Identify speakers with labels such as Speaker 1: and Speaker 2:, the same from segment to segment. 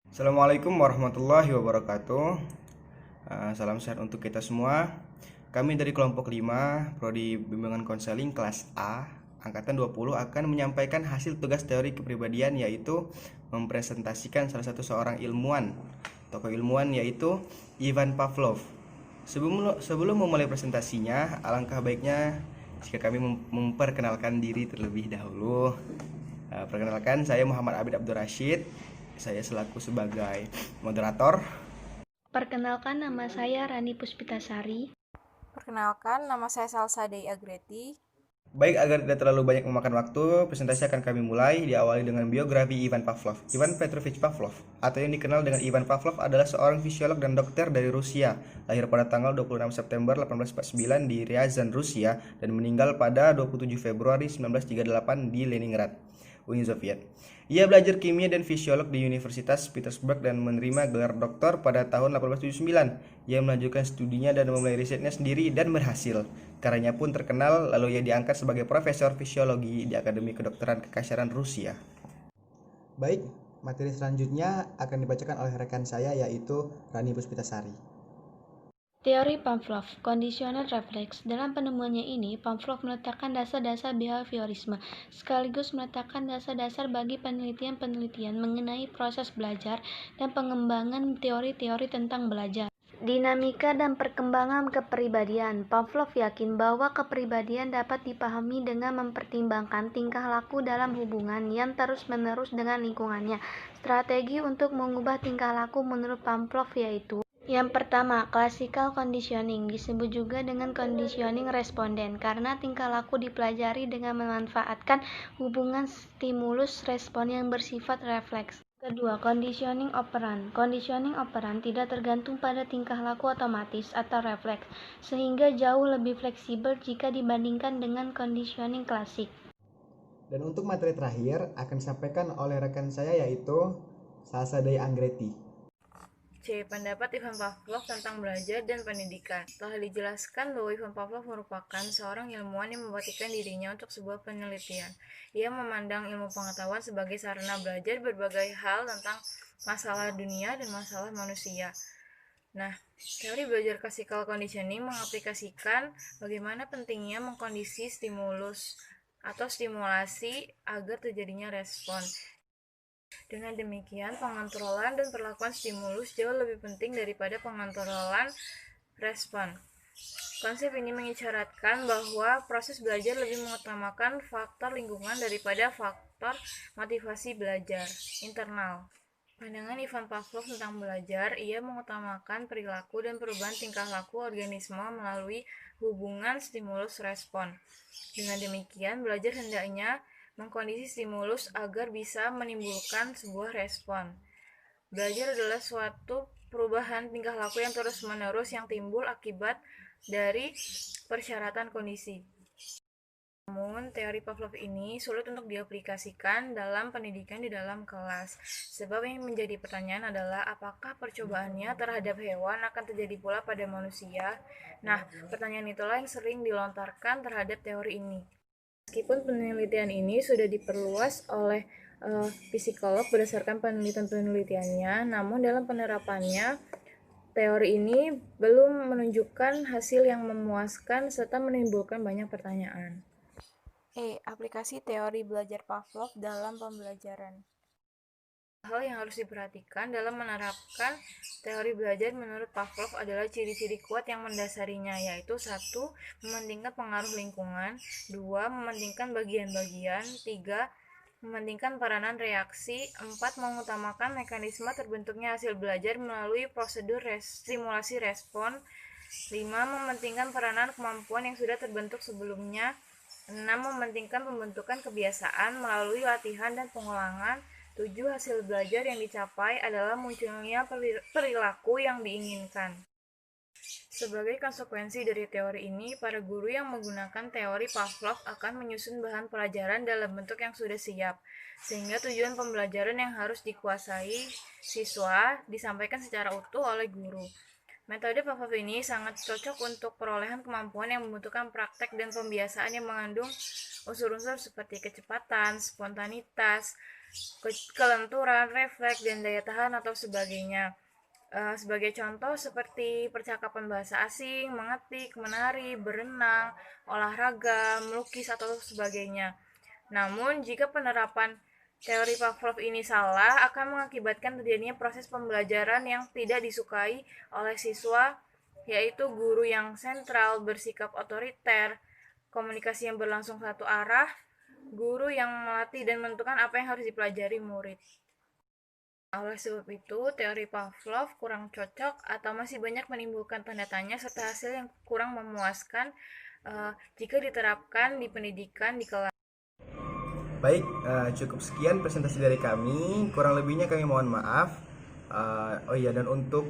Speaker 1: Assalamualaikum warahmatullahi wabarakatuh. Salam sehat untuk kita semua. Kami dari kelompok 5 Prodi Bimbingan Konseling kelas A angkatan 20 akan menyampaikan hasil tugas teori kepribadian, yaitu mempresentasikan salah satu seorang ilmuwan, tokoh ilmuwan, yaitu Ivan Pavlov. Sebelum memulai presentasinya, alangkah baiknya jika kami memperkenalkan diri terlebih dahulu. Perkenalkan, saya Muhammad Abid Abdur Rashid. Saya selaku sebagai moderator.
Speaker 2: Perkenalkan, nama saya Rani Puspitasari.
Speaker 3: Perkenalkan, nama saya Salsa Dei Agreti.
Speaker 1: Baik, agar tidak terlalu banyak memakan waktu, presentasi akan kami mulai. Diawali dengan biografi Ivan Pavlov. Ivan Petrovich Pavlov, atau yang dikenal dengan Ivan Pavlov, adalah seorang fisiolog dan dokter dari Rusia. Lahir pada tanggal 26 September 1849 di Ryazan, Rusia, dan meninggal pada 27 Februari 1938 di Leningrad, Uni Soviet. Ia belajar kimia dan fisiolog di Universitas Petersburg dan menerima gelar doktor pada tahun 1879. Ia melanjutkan studinya dan memulai risetnya sendiri dan berhasil. Karyanya pun terkenal, lalu ia diangkat sebagai profesor fisiologi di Akademi Kedokteran Kekaisaran Rusia. Baik, materi selanjutnya akan dibacakan oleh rekan saya, yaitu Rani Puspitasari.
Speaker 2: Teori Pavlov, conditional reflex. Dalam penemuannya ini, Pavlov meletakkan dasar-dasar behaviorisme, sekaligus meletakkan dasar-dasar bagi penelitian-penelitian mengenai proses belajar dan pengembangan teori-teori tentang belajar. Dinamika dan perkembangan kepribadian. Pavlov yakin bahwa kepribadian dapat dipahami dengan mempertimbangkan tingkah laku dalam hubungan yang terus-menerus dengan lingkungannya. Strategi untuk mengubah tingkah laku menurut Pavlov yaitu: yang pertama, classical conditioning, disebut juga dengan conditioning responden, karena tingkah laku dipelajari dengan memanfaatkan hubungan stimulus-respon yang bersifat refleks. Kedua, conditioning operant. Conditioning operant tidak tergantung pada tingkah laku otomatis atau refleks, sehingga jauh lebih fleksibel jika dibandingkan dengan conditioning klasik.
Speaker 1: Dan untuk materi terakhir akan disampaikan oleh rekan saya, yaitu Salsa Dei Anggreti.
Speaker 3: Pendapat Ivan Pavlov tentang belajar dan pendidikan. Telah dijelaskan bahwa Ivan Pavlov merupakan seorang ilmuwan yang membuktikan dirinya untuk sebuah penelitian. Ia memandang ilmu pengetahuan sebagai sarana belajar berbagai hal tentang masalah dunia dan masalah manusia. Nah, teori belajar classical conditioning mengaplikasikan bagaimana pentingnya mengkondisi stimulus atau stimulasi agar terjadinya respon. Dengan demikian, pengontrolan dan perlakuan stimulus jauh lebih penting daripada pengontrolan respon. Konsep ini mengisyaratkan bahwa proses belajar lebih mengutamakan faktor lingkungan daripada faktor motivasi belajar internal. Pandangan Ivan Pavlov tentang belajar, ia mengutamakan perilaku dan perubahan tingkah laku organisme melalui hubungan stimulus-respon. Dengan demikian, belajar hendaknya mengkondisi stimulus agar bisa menimbulkan sebuah respon. Belajar adalah suatu perubahan tingkah laku yang terus-menerus yang timbul akibat dari persyaratan kondisi. Namun, teori Pavlov ini sulit untuk diaplikasikan dalam pendidikan di dalam kelas. Sebab yang menjadi pertanyaan adalah apakah percobaannya terhadap hewan akan terjadi pula pada manusia? Nah, pertanyaan itulah yang sering dilontarkan terhadap teori ini. Meskipun penelitian ini sudah diperluas oleh psikolog berdasarkan penelitian-penelitiannya, namun dalam penerapannya teori ini belum menunjukkan hasil yang memuaskan serta menimbulkan banyak pertanyaan. Aplikasi teori belajar Pavlov dalam pembelajaran. Hal yang harus diperhatikan dalam menerapkan teori belajar menurut Pavlov adalah ciri-ciri kuat yang mendasarinya, yaitu 1. Mementingkan pengaruh lingkungan, 2. Mementingkan bagian-bagian, 3. Mementingkan peranan reaksi, 4. Mengutamakan mekanisme terbentuknya hasil belajar melalui prosedur stimulasi respon, 5. Mementingkan peranan kemampuan yang sudah terbentuk sebelumnya, 6. Mementingkan pembentukan kebiasaan melalui latihan dan pengulangan, 7. Hasil belajar yang dicapai adalah munculnya perilaku yang diinginkan. Sebagai konsekuensi dari teori ini, para guru yang menggunakan teori Pavlov akan menyusun bahan pelajaran dalam bentuk yang sudah siap, sehingga tujuan pembelajaran yang harus dikuasai siswa disampaikan secara utuh oleh guru. Metode Pavlov ini sangat cocok untuk perolehan kemampuan yang membutuhkan praktek dan pembiasaan yang mengandung unsur-unsur seperti kecepatan, spontanitas, kelenturan, refleks, dan daya tahan atau sebagainya. Sebagai contoh seperti percakapan bahasa asing, mengetik, menari, berenang, olahraga, melukis, atau sebagainya. Namun, jika penerapan teori Pavlov ini salah, akan mengakibatkan terjadinya proses pembelajaran yang tidak disukai oleh siswa, yaitu guru yang sentral, bersikap otoriter, komunikasi yang berlangsung satu arah, guru yang melatih dan menentukan apa yang harus dipelajari murid. Oleh sebab itu, teori Pavlov kurang cocok atau masih banyak menimbulkan tanda tanya serta hasil yang kurang memuaskan jika diterapkan di pendidikan di kelas.
Speaker 1: Baik, cukup sekian presentasi dari kami. Kurang lebihnya kami mohon maaf. Oh iya, dan untuk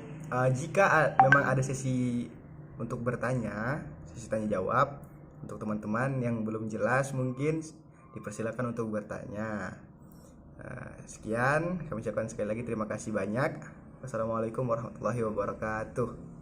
Speaker 1: jika memang ada sesi untuk bertanya, sesi tanya jawab untuk teman-teman yang belum jelas mungkin dipersilakan untuk bertanya. Sekian, kami ucapkan sekali lagi terima kasih banyak. Wassalamualaikum warahmatullahi wabarakatuh.